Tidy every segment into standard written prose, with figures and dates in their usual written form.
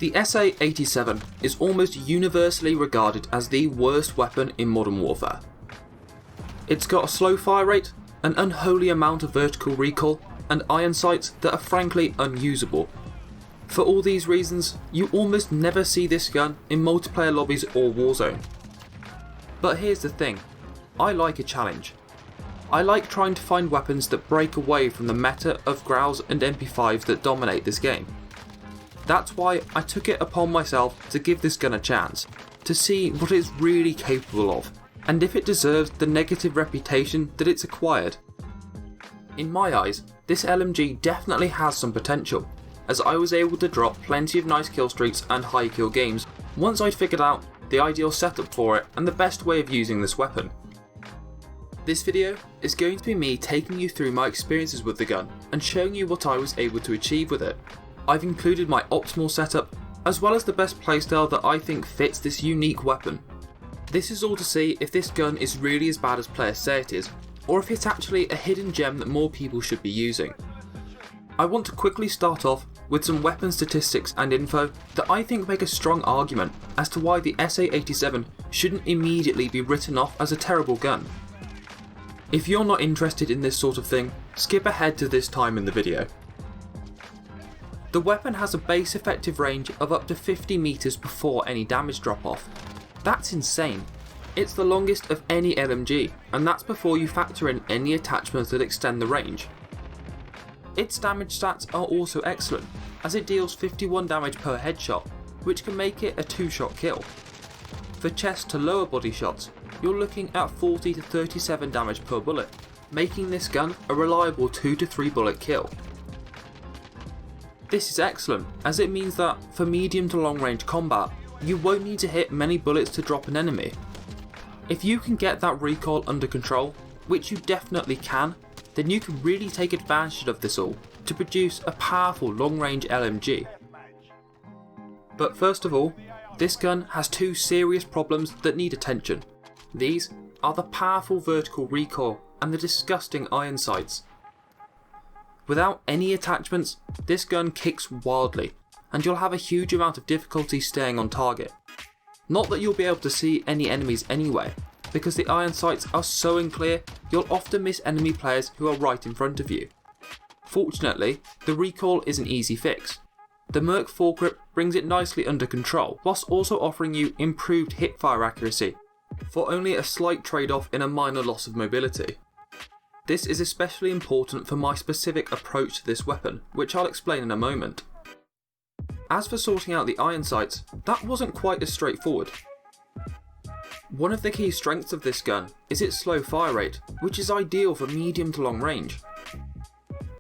The SA87 is almost universally regarded as the worst weapon in modern warfare. It's got a slow fire rate, an unholy amount of vertical recoil, and iron sights that are frankly unusable. For all these reasons, you almost never see this gun in multiplayer lobbies or Warzone. But here's the thing, I like a challenge. I like trying to find weapons that break away from the meta of Growls and MP5s that dominate this game. That's why I took it upon myself to give this gun a chance, to see what it's really capable of, and if it deserves the negative reputation that it's acquired. In my eyes, this LMG definitely has some potential, as I was able to drop plenty of nice kill streaks and high kill games once I'd figured out the ideal setup for it and the best way of using this weapon. This video is going to be me taking you through my experiences with the gun and showing you what I was able to achieve with it. I've included my optimal setup, as well as the best playstyle that I think fits this unique weapon. This is all to see if this gun is really as bad as players say it is, or if it's actually a hidden gem that more people should be using. I want to quickly start off with some weapon statistics and info that I think make a strong argument as to why the SA87 shouldn't immediately be written off as a terrible gun. If you're not interested in this sort of thing, skip ahead to this time in the video. The weapon has a base effective range of up to 50 meters before any damage drop off. That's insane. It's the longest of any LMG, and that's before you factor in any attachments that extend the range. Its damage stats are also excellent, as it deals 51 damage per headshot, which can make it a 2-shot kill. For chest to lower body shots, you're looking at 40 to 37 damage per bullet, making this gun a reliable 2 to 3 bullet kill. This is excellent, as it means that for medium to long range combat, you won't need to hit many bullets to drop an enemy. If you can get that recoil under control, which you definitely can, then you can really take advantage of this all to produce a powerful long range LMG. But first of all, this gun has two serious problems that need attention. These are the powerful vertical recoil and the disgusting iron sights. Without any attachments, this gun kicks wildly, and you'll have a huge amount of difficulty staying on target. Not that you'll be able to see any enemies anyway, because the iron sights are so unclear you'll often miss enemy players who are right in front of you. Fortunately, the recoil is an easy fix. The Merc foregrip brings it nicely under control, whilst also offering you improved hipfire accuracy, for only a slight trade-off in a minor loss of mobility. This is especially important for my specific approach to this weapon, which I'll explain in a moment. As for sorting out the iron sights, that wasn't quite as straightforward. One of the key strengths of this gun is its slow fire rate, which is ideal for medium to long range.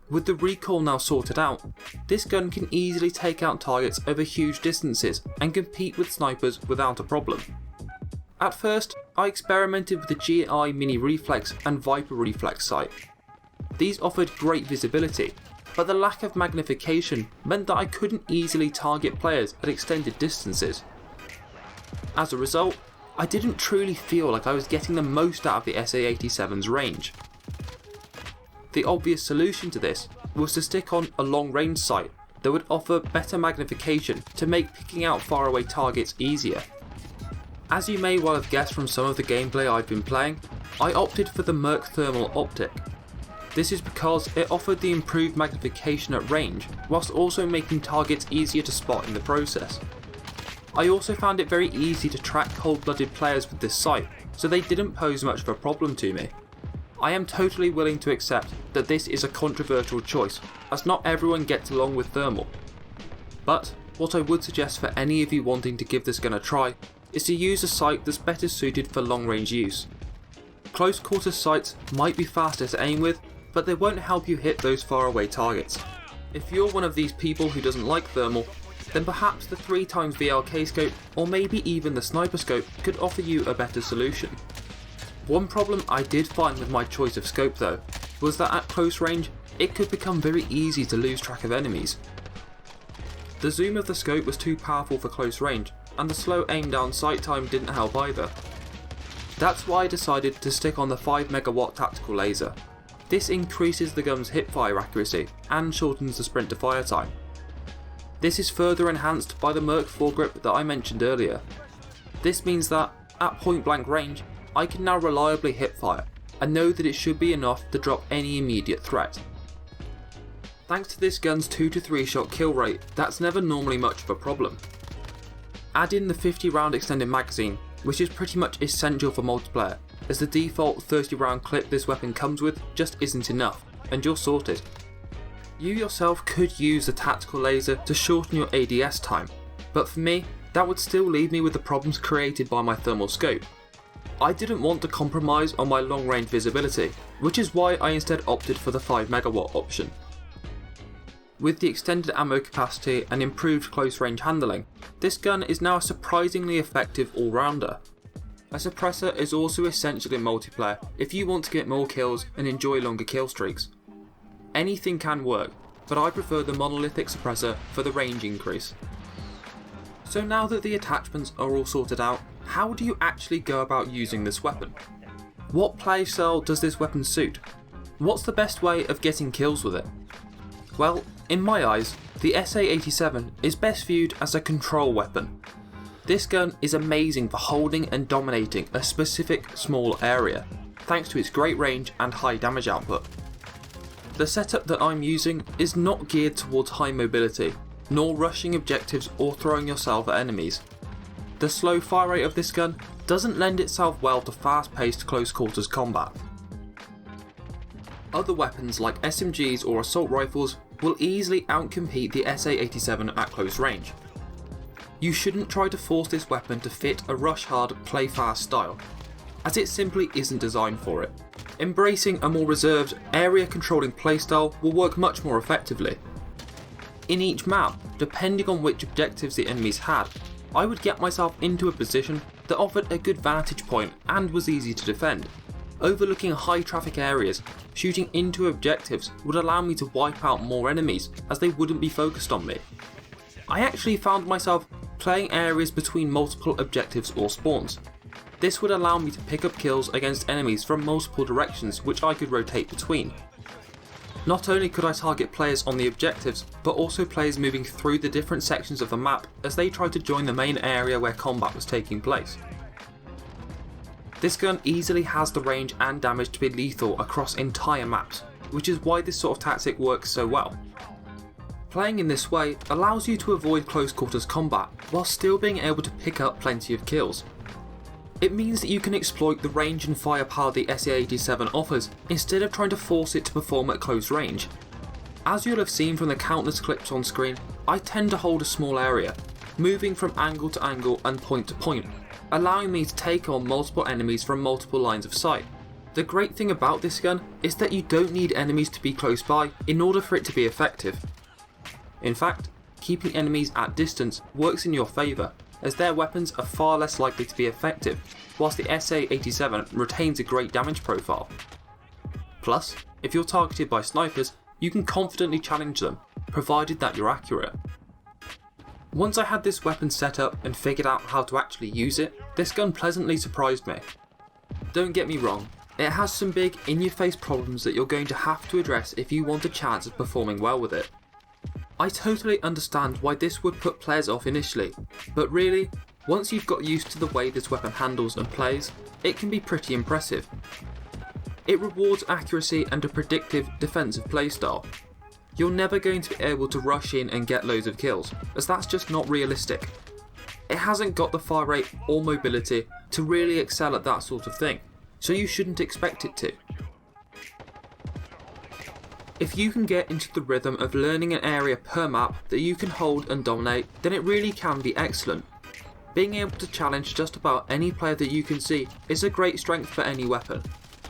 With the recoil now sorted out, this gun can easily take out targets over huge distances and compete with snipers without a problem. At first, I experimented with the GI Mini Reflex and Viper Reflex sight. These offered great visibility, but the lack of magnification meant that I couldn't easily target players at extended distances. As a result, I didn't truly feel like I was getting the most out of the SA87's range. The obvious solution to this was to stick on a long range sight that would offer better magnification to make picking out faraway targets easier. As you may well have guessed from some of the gameplay I've been playing, I opted for the Merc Thermal Optic. This is because it offered the improved magnification at range, whilst also making targets easier to spot in the process. I also found it very easy to track cold-blooded players with this sight, so they didn't pose much of a problem to me. I am totally willing to accept that this is a controversial choice, as not everyone gets along with thermal. But what I would suggest for any of you wanting to give this gun a try is to use a sight that's better suited for long range use. Close quarter sights might be faster to aim with, but they won't help you hit those faraway targets. If you're one of these people who doesn't like thermal, then perhaps the 3x VLK scope or maybe even the sniper scope could offer you a better solution. One problem I did find with my choice of scope though, was that at close range it could become very easy to lose track of enemies. The zoom of the scope was too powerful for close range, and the slow aim down sight time didn't help either. That's why I decided to stick on the 5MW tactical laser. This increases the gun's hipfire accuracy and shortens the sprint to fire time. This is further enhanced by the Merc foregrip that I mentioned earlier. This means that, at point blank range, I can now reliably hip fire, and know that it should be enough to drop any immediate threat. Thanks to this gun's 2 to 3 shot kill rate, that's never normally much of a problem. Add in the 50 round extended magazine, which is pretty much essential for multiplayer, as the default 30 round clip this weapon comes with just isn't enough, and you're sorted. You yourself could use the tactical laser to shorten your ADS time, but for me, that would still leave me with the problems created by my thermal scope. I didn't want to compromise on my long range visibility, which is why I instead opted for the 5MW option. With the extended ammo capacity and improved close range handling, this gun is now a surprisingly effective all-rounder. A suppressor is also essential in multiplayer if you want to get more kills and enjoy longer kill streaks. Anything can work, but I prefer the monolithic suppressor for the range increase. So now that the attachments are all sorted out, how do you actually go about using this weapon? What playstyle does this weapon suit? What's the best way of getting kills with it? Well, in my eyes, the SA87 is best viewed as a control weapon. This gun is amazing for holding and dominating a specific small area, thanks to its great range and high damage output. The setup that I'm using is not geared towards high mobility, nor rushing objectives or throwing yourself at enemies. The slow fire rate of this gun doesn't lend itself well to fast-paced close quarters combat. Other weapons like SMGs or assault rifles will easily outcompete the SA87 at close range. You shouldn't try to force this weapon to fit a rush hard, play fast style, as it simply isn't designed for it. Embracing a more reserved, area controlling playstyle will work much more effectively. In each map, depending on which objectives the enemies had, I would get myself into a position that offered a good vantage point and was easy to defend. Overlooking high traffic areas, shooting into objectives would allow me to wipe out more enemies as they wouldn't be focused on me. I actually found myself playing areas between multiple objectives or spawns. This would allow me to pick up kills against enemies from multiple directions which I could rotate between. Not only could I target players on the objectives, but also players moving through the different sections of the map as they tried to join the main area where combat was taking place. This gun easily has the range and damage to be lethal across entire maps, which is why this sort of tactic works so well. Playing in this way allows you to avoid close quarters combat while still being able to pick up plenty of kills. It means that you can exploit the range and firepower the SA87 offers instead of trying to force it to perform at close range. As you'll have seen from the countless clips on screen, I tend to hold a small area, moving from angle to angle and point to point, allowing me to take on multiple enemies from multiple lines of sight. The great thing about this gun is that you don't need enemies to be close by in order for it to be effective. In fact, keeping enemies at distance works in your favour, as their weapons are far less likely to be effective, whilst the SA87 retains a great damage profile. Plus, if you're targeted by snipers, you can confidently challenge them, provided that you're accurate. Once I had this weapon set up and figured out how to actually use it, this gun pleasantly surprised me. Don't get me wrong, it has some big in-your-face problems that you're going to have to address if you want a chance of performing well with it. I totally understand why this would put players off initially, but really, once you've got used to the way this weapon handles and plays, it can be pretty impressive. It rewards accuracy and a predictive defensive playstyle. You're never going to be able to rush in and get loads of kills, as that's just not realistic. It hasn't got the fire rate or mobility to really excel at that sort of thing, so you shouldn't expect it to. If you can get into the rhythm of learning an area per map that you can hold and dominate, then it really can be excellent. Being able to challenge just about any player that you can see is a great strength for any weapon.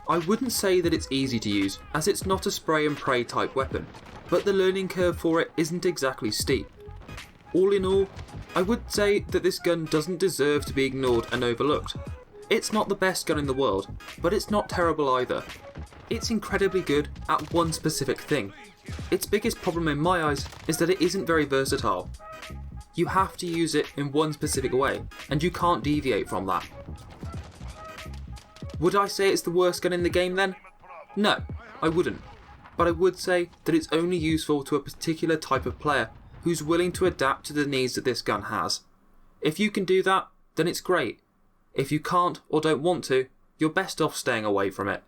I wouldn't say that it's easy to use, as it's not a spray and pray type weapon, but the learning curve for it isn't exactly steep. All in all, I would say that this gun doesn't deserve to be ignored and overlooked. It's not the best gun in the world, but it's not terrible either. It's incredibly good at one specific thing. Its biggest problem in my eyes is that it isn't very versatile. You have to use it in one specific way, and you can't deviate from that. Would I say it's the worst gun in the game then? No, I wouldn't. But I would say that it's only useful to a particular type of player, who's willing to adapt to the needs that this gun has. If you can do that, then it's great. If you can't or don't want to, you're best off staying away from it.